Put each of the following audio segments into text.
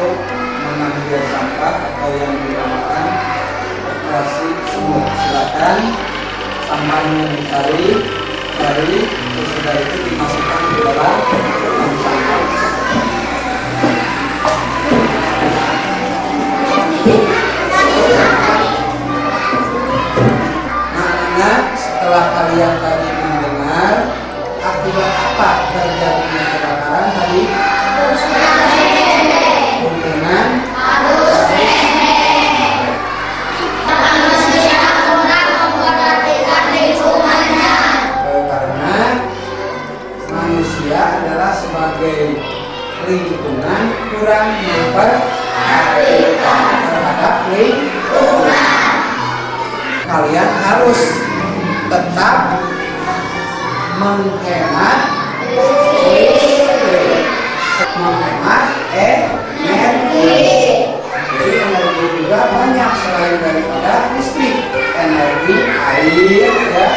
untuk mengambil sampah atau yang dinamakan operasi sumur. Silakan sampahnya dicari, sesudah itu dimasukkan ke dalam tong sampah. Nah, setelah kalian tadi mendengar akibat apa terjadinya kebakaran tadi? Hubungan karena manusia adalah sebagai lingkungan kurang memperhatikan terhadap lingkungan. Kalian harus tetap menghemat energi. Jadi energi juga banyak selain daripada listrik, energi air ya,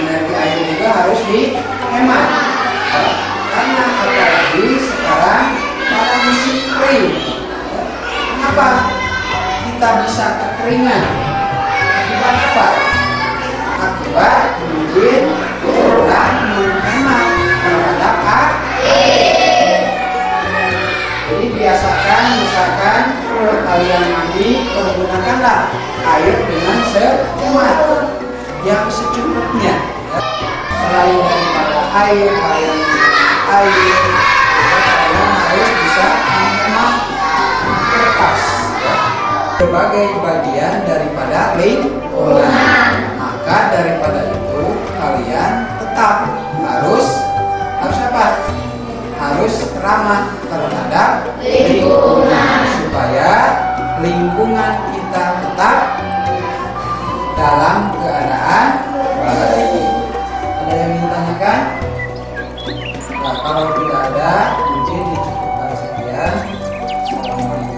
energi air juga harus dihemat. Karena apalagi sekarang pada musim kering. Kenapa kita bisa kekeringan? Akibat apa? Akibat mungkin kurang menghemat terhadap air. Jadi biasakan, misalkan kalau kalian mandi, pergunakanlah air dengan sehemat yang secukupnya. Selain daripada air, kalian harus bisa menghemat kertas. Berbagai bagian daripada lingkungan. Maka daripada itu kalian tetap harus apa? Harus ramah terhadap lingkungan supaya lingkungan kita tetap dalam keadaan baik. Ada yang ingin tanyakan? Nah, kalau tidak ada, mungkin dicukupkan sekian. Assalamualaikum.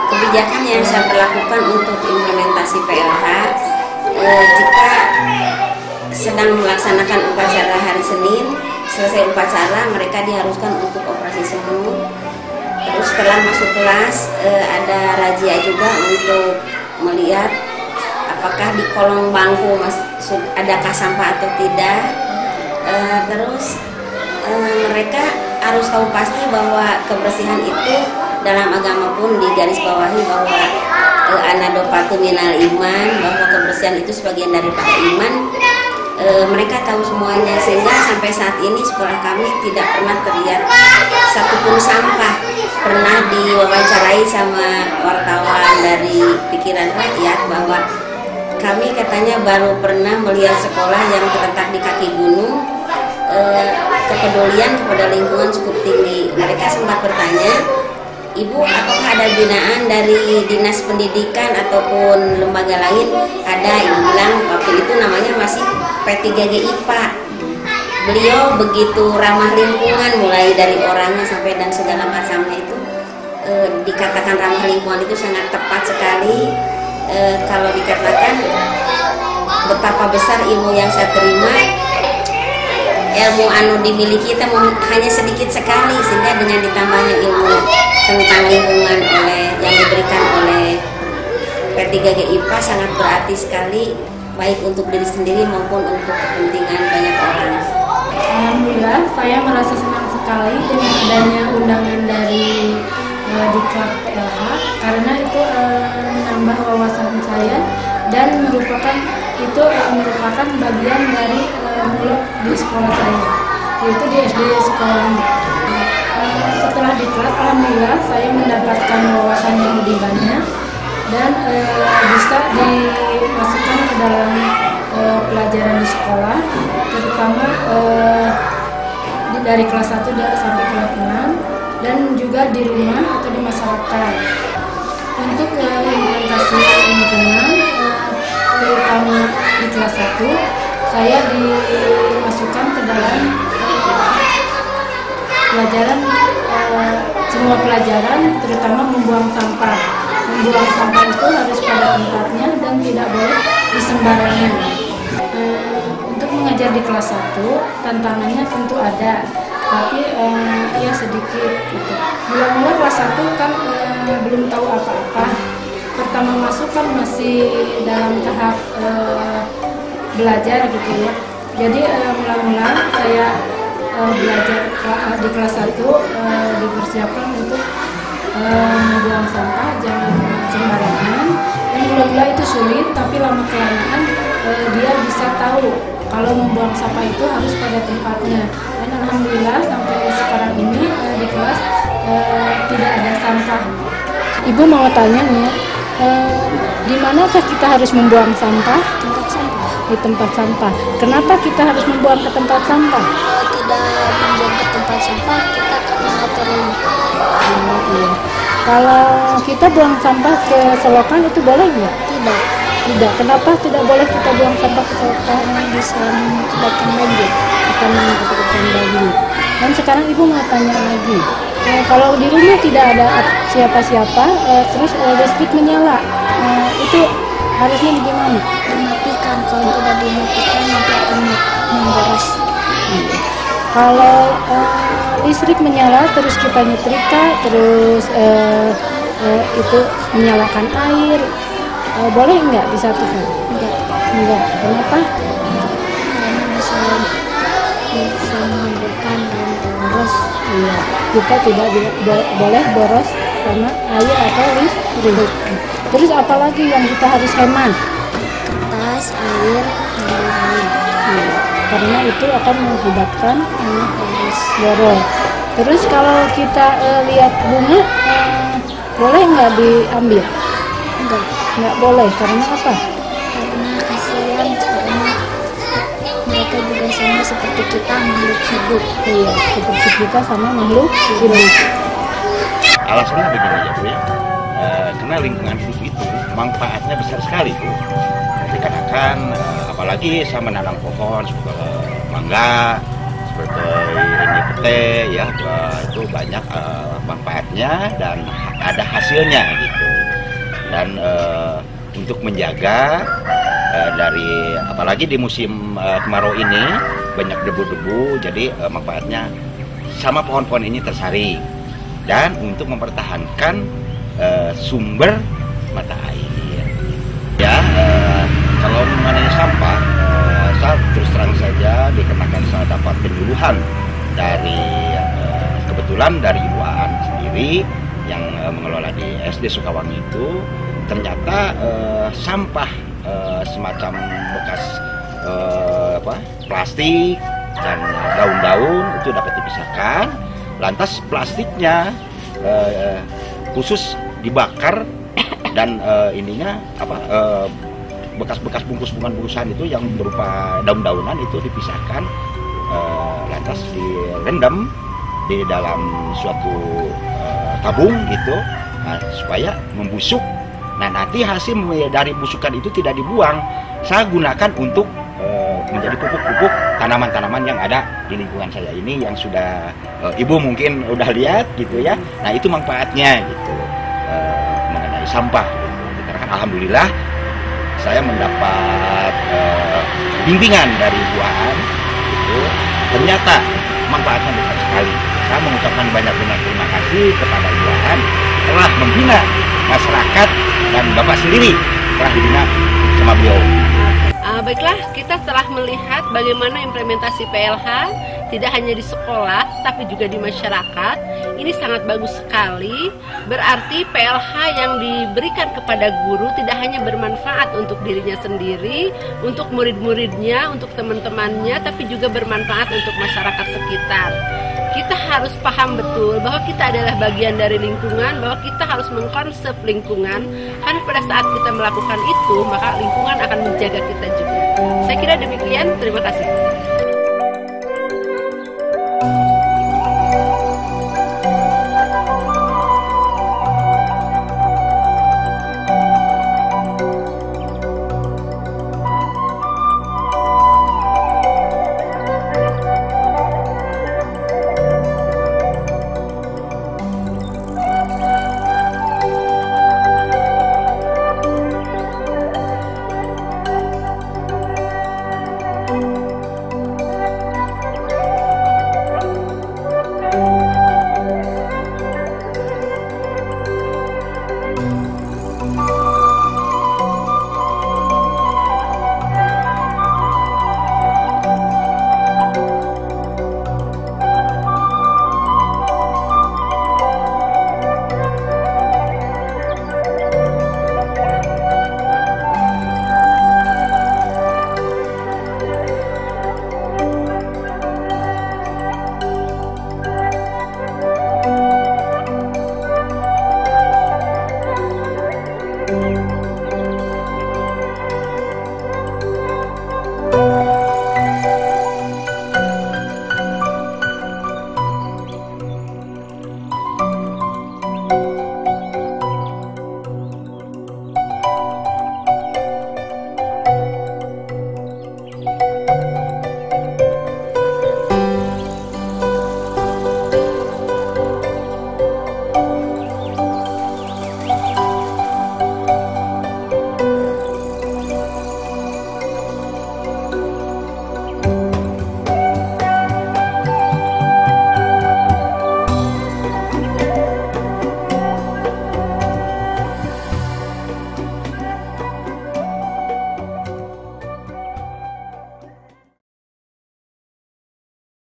Kebijakan yang saya berlakukan untuk implementasi PLH, jika sedang melaksanakan upacara hari Senin, selesai upacara mereka diharuskan untuk operasi sumur. Terus setelah masuk kelas ada razia juga untuk melihat apakah di kolong bangku adakah sampah atau tidak. Terus mereka harus tahu pasti bahwa kebersihan itu dalam agama pun digarisbawahi bahwa anadopatu minal iman, bahwa kebersihan itu sebagian daripada iman. Mereka tahu semuanya, sehingga sampai saat ini sekolah kami tidak pernah terlihat satupun sampah. Pernah diwawancarai sama wartawan dari Pikiran Rakyat bahwa kami katanya baru pernah melihat sekolah yang terletak di kaki gunung. Kepedulian kepada lingkungan cukup tinggi. Mereka sempat bertanya, Ibu, apakah ada binaan dari Dinas Pendidikan ataupun lembaga lain? Ada. Ibu bilang waktu itu namanya masih P3G IPA. Beliau begitu ramah lingkungan, mulai dari orangnya sampai dan segala macamnya itu dikatakan ramah lingkungan itu sangat tepat sekali. Kalau dikatakan betapa besar ilmu yang saya terima, ilmu anu dimiliki kita hanya sedikit sekali, sehingga dengan ditambahnya ilmu tentang lingkungan yang diberikan oleh P3G IPA sangat berarti sekali, baik untuk diri sendiri maupun untuk kepentingan banyak orang. Alhamdulillah, Saya merasa senang sekali dengan adanya undangan dari Diklat PLH karena itu menambah wawasan saya dan merupakan bagian dari muluk di sekolah saya, yaitu di SD sekolah. Setelah diklat, alhamdulillah saya mendapatkan wawasan yang lebih banyak dan bisa dimasukkan ke dalam pelajaran di sekolah, terutama dari kelas 1 sampai kelas 6 dan juga di rumah atau di masyarakat. Untuk implementasi lingkungan, terutama di kelas 1, saya dimasukkan ke dalam pelajaran, semua pelajaran, terutama membuang sampah. Membuang sampah itu harus pada tempatnya dan tidak boleh di sembarangan. Untuk mengajar di kelas 1, tantangannya tentu ada, tapi ya sedikit gitu. Mula-mula kelas 1 kan belum tahu apa-apa. Pertama masuk kan masih dalam tahap belajar gitu ya. Jadi mula-mula saya belajar di kelas 1 dipersiapkan untuk membuang sampah jangan sembarangan, dan mula-mula itu sulit, tapi lama-kelamaan dia bisa tahu kalau membuang sampah itu harus pada tempatnya. Dan alhamdulillah sampai sekarang ini di kelas tidak ada sampah. Ibu mau tanya nih, di manakah kita harus membuang sampah? Tempat sampah. Di tempat sampah. Kenapa kita harus membuang ke tempat sampah? Kalau tidak membuang ke tempat sampah, kita akan mengotori lingkungan. Iya. Kalau kita buang sampah ke selokan itu boleh nggak? Tidak, Tidak. Kenapa tidak boleh kita buang sampah ke selokan? karena bisa mengakibatkan banjir. Akan mengakibatkan banjir. Dan sekarang ibu mau tanya lagi, kalau di rumah tidak ada siapa-siapa, terus listrik menyala, itu harusnya gimana? Dimatikan, kalau tidak dimatikan nanti akan memboros. Kalau listrik menyala terus kita nyetrika, terus itu menyalakan air, boleh nggak disatukan? Enggak. Kenapa? Karena bisa menimbulkan dan boros. Iya, kita tidak boleh boros karena air atau listrik. Terus apalagi yang kita harus hemat? Kertas, air, dan lain-lain. Iya, karena itu akan mengakibatkan Boros. Terus kalau kita lihat bunga, boleh nggak diambil? Enggak, Nggak boleh, karena apa? karena kasihan, karena mereka juga sama seperti kita, makhluk hidup. Iya, seperti kita sama makhluk hidup. Alasannya begini ya Bu ya, karena lingkungan hidup itu manfaatnya besar sekali Bu. Dikarenakan apalagi saya menanam pohon seperti mangga, seperti ini pete ya, itu banyak manfaatnya dan ada hasilnya gitu. Dan untuk menjaga dari apalagi di musim kemarau ini banyak debu-debu, jadi manfaatnya sama pohon-pohon ini tersaring. Dan untuk mempertahankan sumber mata air. Ya, kalau mengenai sampah, saya terus terang saja dikarenakan saya dapat penyuluhan dari kebetulan dari Ibu Aan sendiri yang mengelola di SD Sukawangi itu, ternyata sampah semacam bekas plastik dan daun-daun itu dapat dipisahkan. Lantas plastiknya khusus dibakar dan ininya bekas-bekas bungkusan itu yang berupa daun-daunan itu dipisahkan, lantas direndam di dalam suatu tabung gitu, supaya membusuk. Nah nanti hasil dari busukan itu tidak dibuang, saya gunakan untuk menjadi pupuk-pupuk tanaman-tanaman yang ada di lingkungan saya ini yang sudah ibu mungkin udah lihat gitu ya. Nah itu manfaatnya gitu mengenai sampah gitu. Karena kan alhamdulillah saya mendapat bimbingan dari Bu Aan gitu. Ternyata manfaatnya besar sekali. Saya mengucapkan banyak-banyak terima kasih kepada Bu Aan telah membina masyarakat dan Bapak sendiri telah dibina sama beliau. Baiklah, kita telah melihat bagaimana implementasi PLH tidak hanya di sekolah, tapi juga di masyarakat. Ini sangat bagus sekali. Berarti PLH yang diberikan kepada guru tidak hanya bermanfaat untuk dirinya sendiri, untuk murid-muridnya, untuk teman-temannya, tapi juga bermanfaat untuk masyarakat sekitar. Kita harus paham betul bahwa kita adalah bagian dari lingkungan, bahwa kita harus mengkonsep lingkungan, karena pada saat kita melakukan itu, maka lingkungan akan menjaga kita juga. Saya kira demikian, terima kasih.